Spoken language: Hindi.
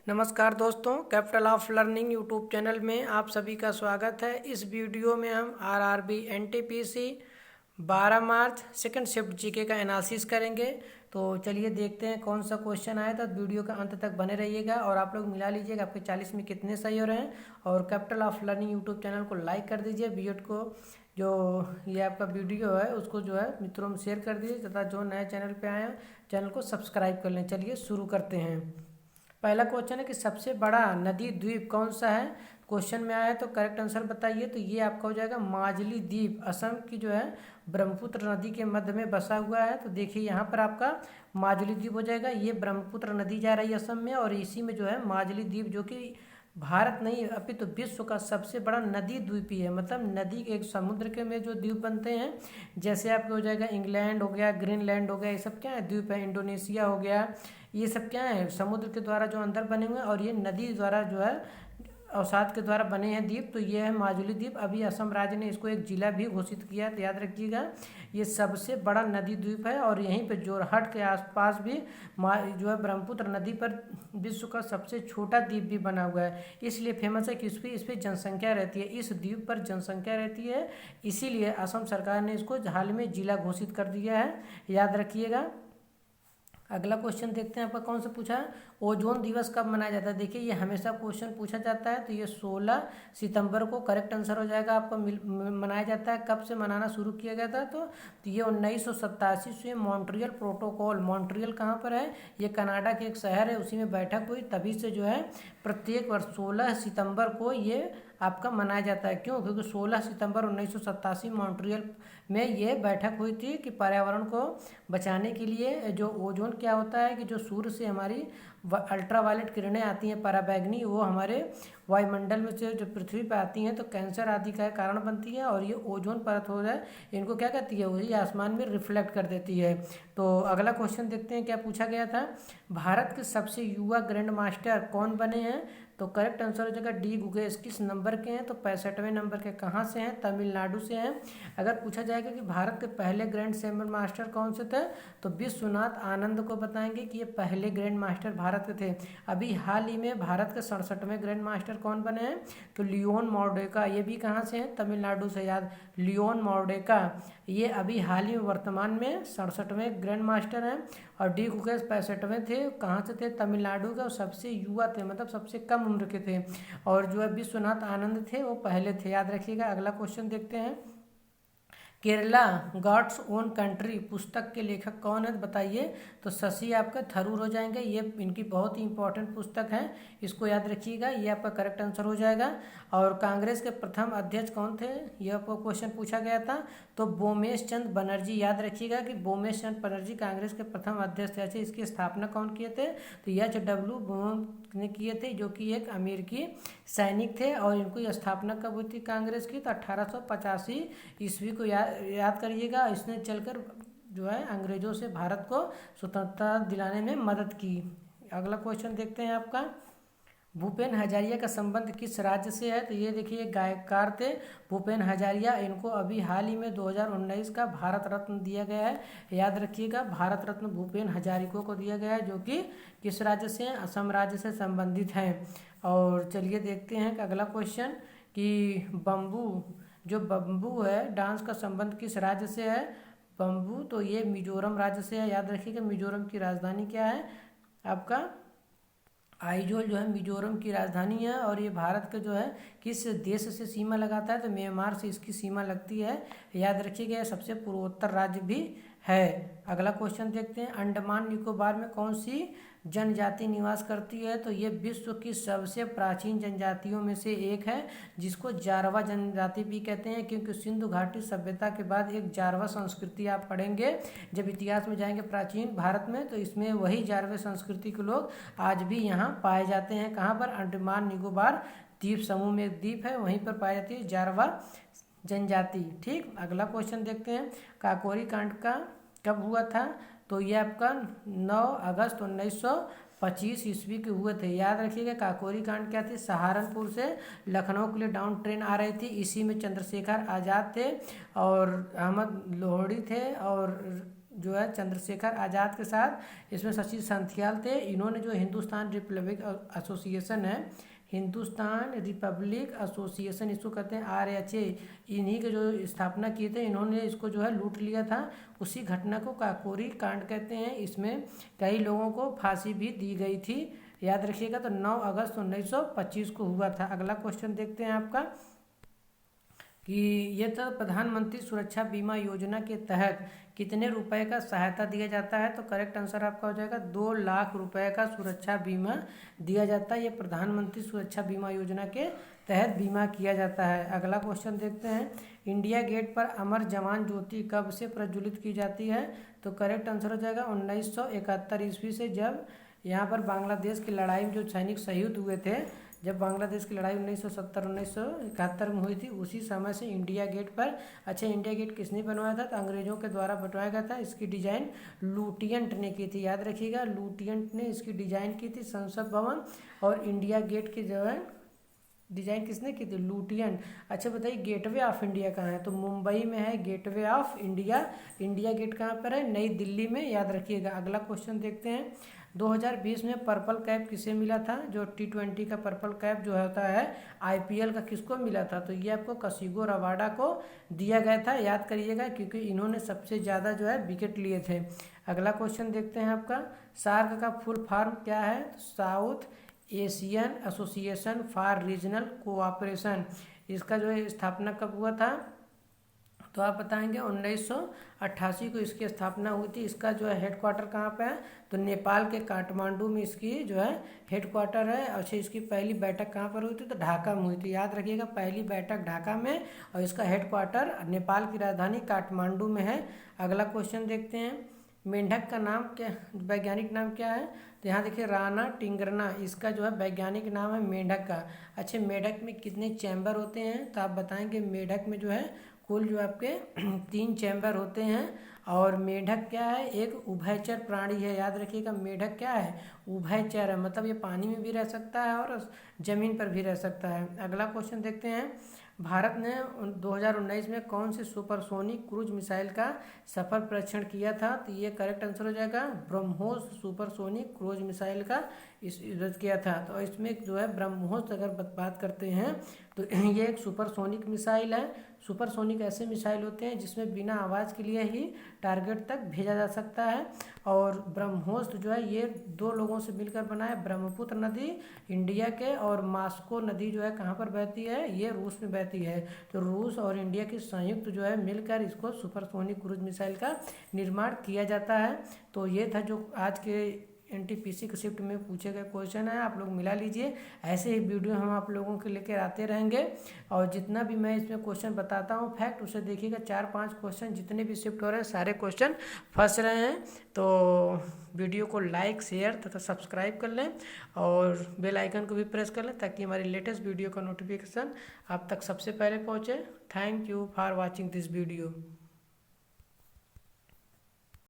नमस्कार दोस्तों, capital of learning YouTube channel में आप सभी का स्वागत है। इस वीडियो में हम आरआरबी एनटीपीसी 12 मार्च सेकंड शिफ्ट जीके का एनालिसिस करेंगे। तो चलिए देखते हैं कौन सा क्वेश्चन आया था। वीडियो का अंत तक बने रहिएगा और आप लोग मिला लीजिएगा आपके 40 में कितने सही हो रहे हैं। और capital of learning YouTube channel को लाइक कर दीजिए, वीडियो को जो ये आपका वीडियो है उसको जो है मित्रों में शेयर कर दीजिए तथा जो नए चैनल पे आए हैं चैनल को सब्सक्राइब कर लें। चलिए शुरू करते हैं। पहला क्वेश्चन है कि सबसे बड़ा नदी द्वीप कौन सा है। क्वेश्चन में आया है तो करेक्ट आंसर बताइए। तो ये आपका हो जाएगा माजुली द्वीप, असम की जो है ब्रह्मपुत्र नदी के मध्य में बसा हुआ है। तो देखिए यहाँ पर आपका माजुली द्वीप हो जाएगा। ये ब्रह्मपुत्र नदी जा रही है असम में और इसी में जो है माजुली द्वीप जो कि भारत नहीं अपितु विश्व का सबसे बड़ा नदी द्वीप ही है। मतलब नदी के एक समुद्र के में जो द्वीप बनते हैं, जैसे आपके हो जाएगा इंग्लैंड हो गया, ग्रीनलैंड हो गया, ये सब क्या है द्वीप है। इंडोनेशिया हो गया, ये सब क्या है समुद्र के द्वारा जो अंदर बने हुए हैं और ये नदी द्वारा जो है अवसाद के द्वारा बने हैं द्वीप। तो ये है माजुली द्वीप। अभी असम राज्य ने इसको एक जिला भी घोषित किया है, तो याद रखिएगा ये सबसे बड़ा नदी द्वीप है। और यहीं पे जोरहट के आसपास भी जो है ब्रह्मपुत्र नदी पर विश्व का सबसे छोटा द्वीप भी बना हुआ है। इसलिए फेमस है कि इस पर जनसंख्या रहती है, इस द्वीप पर जनसंख्या रहती है, इसीलिए असम सरकार ने इसको हाल में जिला घोषित कर दिया है, याद रखिएगा। अगला क्वेश्चन देखते हैं आपका कौन सा पूछा है। ओजोन दिवस कब मनाया जाता है। देखिए ये हमेशा क्वेश्चन पूछा जाता है। तो ये 16 सितंबर को करेक्ट आंसर हो जाएगा आपका। मनाया जाता है। कब से मनाना शुरू किया गया था तो ये 1987 से मॉन्ट्रियल प्रोटोकॉल, मॉन्ट्रियल कहाँ पर है, ये कनाडा के एक शहर है, उसी में बैठक हुई, तभी से जो है प्रत्येक वर्ष 16 सितंबर को ये आपका मनाया जाता है। क्यों, क्योंकि 16 सितंबर 1987 मॉन्ट्रियल में ये बैठक हुई थी कि पर्यावरण को बचाने के लिए जो ओजोन क्या होता है कि जो सूर्य से हमारी अल्ट्रावायलेट किरणें आती हैं पराबैंगनी, वो हमारे वायुमंडल में से जो पृथ्वी पर आती हैं तो कैंसर आदि का कारण बनती है। और ये ओजोन परत हो जाए इनको क्या कहती है, वही आसमान में रिफ्लेक्ट कर देती है। तो अगला क्वेश्चन देखते हैं क्या पूछा गया था। भारत के सबसे युवा ग्रैंड मास्टर कौन बने हैं। तो करेक्ट आंसर हो जाएगा डी गुगेश। किस नंबर के हैं तो 65वें नंबर के। कहाँ से हैं, तमिलनाडु से हैं। अगर पूछा जाएगा कि भारत के पहले ग्रैंड चैम्पियन मास्टर कौन से थे तो विश्वनाथ आनंद को बताएंगे कि ये पहले ग्रैंड मास्टर भारत के थे। अभी हाल ही में भारत के 67वें ग्रैंड मास्टर कौन बने हैं तो लियोन मॉर्डेका। ये भी कहाँ से हैं, तमिलनाडु से, याद, लियोन मॉर्डेका। ये अभी हाल ही में वर्तमान में 67वें ग्रैंड मास्टर हैं। और डी गुगेश 65वें थे। कहाँ से थे, तमिलनाडु के, और सबसे युवा थे, मतलब सबसे कम उम्र के थे। और जो है विश्वनाथ आनंद थे वो पहले थे, याद रखिएगा। अगला क्वेश्चन देखते हैं। केरला गॉड्स ओन कंट्री पुस्तक के लेखक कौन है बताइए। तो शशि आपका थरूर हो जाएंगे। ये इनकी बहुत ही इंपॉर्टेंट पुस्तक है, इसको याद रखिएगा, ये आपका करेक्ट आंसर हो जाएगा। और कांग्रेस के प्रथम अध्यक्ष कौन थे, यह आपको क्वेश्चन पूछा गया था। तो बोमेश चंद बनर्जी, याद रखिएगा कि बोमेश चंद बनर्जी कांग्रेस के प्रथम अध्यक्ष थे। इसकी स्थापना कौन किए थे तो HW ने किए थे, जो कि एक अमेरिकी सैनिक थे। और इनको स्थापना कब हुई थी कांग्रेस की तो 1885 ईस्वी को, याद करिएगा। इसने चलकर जो है अंग्रेजों से भारत को स्वतंत्रता दिलाने में मदद की। अगला क्वेश्चन देखते हैं आपका। भूपेन हजारिया का संबंध किस राज्य से है तो ये देखिए गायककार थे भूपेन हजारिया। इनको अभी हाल ही में 2019 का भारत रत्न दिया गया है, याद रखिएगा। भारत रत्न भूपेन हजारिका को दिया गया है, जो कि किस राज्य से हैं, असम राज्य से संबंधित हैं। और चलिए देखते हैं कि अगला क्वेश्चन कि बम्बू है डांस का संबंध किस राज्य से है। बम्बू तो ये मिजोरम राज्य से है, याद रखिएगा। मिजोरम की राजधानी क्या है आपका, आइजोल जो है मिजोरम की राजधानी है। और ये भारत के जो है किस देश से सीमा लगाता है तो म्यांमार से इसकी सीमा लगती है, याद रखिएगा। यह सबसे पूर्वोत्तर राज्य भी है। अगला क्वेश्चन देखते हैं। अंडमान निकोबार में कौन सी जनजाति निवास करती है तो ये विश्व की सबसे प्राचीन जनजातियों में से एक है, जिसको जारवा जनजाति भी कहते हैं। क्योंकि सिंधु घाटी सभ्यता के बाद एक जारवा संस्कृति आप पढ़ेंगे जब इतिहास में जाएंगे प्राचीन भारत में, तो इसमें वही जारवा संस्कृति के लोग आज भी यहाँ पाए जाते हैं। कहाँ पर, अंडमान निकोबार द्वीप समूह में एक द्वीप है, वहीं पर पाई जाती है जारवा जनजाति। ठीक, अगला क्वेश्चन देखते हैं। काकोरी कांड का कब हुआ था तो ये आपका 9 अगस्त 1925 ईस्वी के हुए थे, याद रखिएगा। काकोरी कांड क्या थी, सहारनपुर से लखनऊ के लिए डाउन ट्रेन आ रही थी, इसी में चंद्रशेखर आज़ाद थे और अहमद लोहड़ी थे और जो है चंद्रशेखर आज़ाद के साथ। इसमें सचिन संथियाल थे। इन्होंने जो हिंदुस्तान रिपब्लिक एसोसिएशन है, हिंदुस्तान रिपब्लिक एसोसिएशन इसको कहते हैं, RHA, इन्हीं के जो स्थापना किए थे। इन्होंने इसको जो है लूट लिया था। उसी घटना को काकोरी कांड कहते हैं। इसमें कई लोगों को फांसी भी दी गई थी, याद रखिएगा। तो 9 अगस्त 1925 को हुआ था। अगला क्वेश्चन देखते हैं आपका कि ये तो प्रधानमंत्री सुरक्षा बीमा योजना के तहत कितने रुपए का सहायता दिया जाता है। तो करेक्ट आंसर आपका हो जाएगा 2 लाख रुपए का सुरक्षा बीमा दिया जाता है। ये प्रधानमंत्री सुरक्षा बीमा योजना के तहत बीमा किया जाता है। अगला क्वेश्चन देखते हैं, इंडिया गेट पर अमर जवान ज्योति कब से प्रज्वलित की जाती है। तो करेक्ट आंसर हो जाएगा 1971 ईस्वी से, जब यहाँ पर बांग्लादेश की लड़ाई में जो सैनिक शहीद हुए थे, जब बांग्लादेश की लड़ाई 1970-1971 में हुई थी, उसी समय से इंडिया गेट पर। अच्छा, इंडिया गेट किसने बनवाया था। तो अंग्रेजों के द्वारा बनवाया गया था। इसकी डिजाइन लुटियंट ने की थी, याद रखिएगा, लुटियंट ने इसकी डिजाइन की थी। संसद भवन और इंडिया गेट की जो है डिजाइन किसने की थी, लुटियंट। अच्छा बताइए, गेटवे ऑफ इंडिया कहाँ है। तो मुंबई में है gateway of India. India gate कहाँ पर है, नई दिल्ली में, याद रखिएगा। अगला क्वेश्चन देखते हैं, 2020 में पर्पल कैप किसे मिला था। जो T20 का पर्पल कैप जो होता है IPL का, किसको मिला था। तो ये आपको कसिगो रबाडा को दिया गया था, याद करिएगा, क्योंकि इन्होंने सबसे ज़्यादा जो है विकेट लिए थे। अगला क्वेश्चन देखते हैं आपका, सार्क का फुल फॉर्म क्या है। South Asian association for regional cooperation. इसका जो है स्थापना कब हुआ था। तो आप बताएंगे 1988 को इसकी स्थापना हुई थी। इसका जो है हेडक्वार्टर कहाँ पे है। तो नेपाल के काठमांडू में इसकी जो है हेडक्वार्टर है। अच्छा, इसकी पहली बैठक कहाँ पर हुई थी। तो ढाका में हुई थी, याद रखिएगा, पहली बैठक ढाका में, और इसका हेडक्वार्टर नेपाल की राजधानी काठमांडू में है। अगला क्वेश्चन देखते हैं, मेंढक का नाम क्या, वैज्ञानिक नाम क्या है। तो यहाँ देखिए राना टिंगरना, इसका जो है वैज्ञानिक नाम है मेंढक का। अच्छे, मेंढक में कितने चैम्बर होते हैं। तो आप बताएंगे मेंढक में जो है कुल जो आपके 3 चैम्बर होते हैं। और मेंढक क्या है, एक उभयचर प्राणी है, याद रखिएगा। मेंढक क्या है, उभयचर है, मतलब ये पानी में भी रह सकता है और जमीन पर भी रह सकता है। अगला क्वेश्चन देखते हैं, भारत ने 2019 में कौन से सुपरसोनिक क्रूज मिसाइल का सफल परीक्षण किया था। तो ये करेक्ट आंसर हो जाएगा ब्रह्मोस सुपरसोनिक क्रूज मिसाइल का यूज किया था। तो इसमें जो है ब्रह्मोस अगर बात करते हैं तो ये एक सुपरसोनिक मिसाइल है। सुपरसोनिक ऐसे मिसाइल होते हैं जिसमें बिना आवाज़ के लिए ही टारगेट तक भेजा जा सकता है। और ब्रह्मोस जो है ये 2 लोगों से मिलकर बना है। ब्रह्मपुत्र नदी इंडिया के, और मास्को नदी जो है कहाँ पर बहती है, ये रूस में बहती है। तो रूस और इंडिया की संयुक्त जो है मिलकर इसको सुपरसोनिक क्रूज मिसाइल का निर्माण किया जाता है। तो ये था जो आज के NTPC के शिफ्ट में पूछे गए क्वेश्चन है, आप लोग मिला लीजिए। ऐसे ही वीडियो हम आप लोगों के लेकर आते रहेंगे। और जितना भी मैं इसमें क्वेश्चन बताता हूँ फैक्ट, उसे देखिएगा। 4-5 क्वेश्चन जितने भी शिफ्ट हो रहे हैं सारे क्वेश्चन फंस रहे हैं। तो वीडियो को लाइक, शेयर तथा सब्सक्राइब कर लें और बेल आइकन को भी प्रेस कर लें, ताकि हमारी लेटेस्ट वीडियो का नोटिफिकेशन आप तक सबसे पहले पहुँचे। Thank you for watching this video.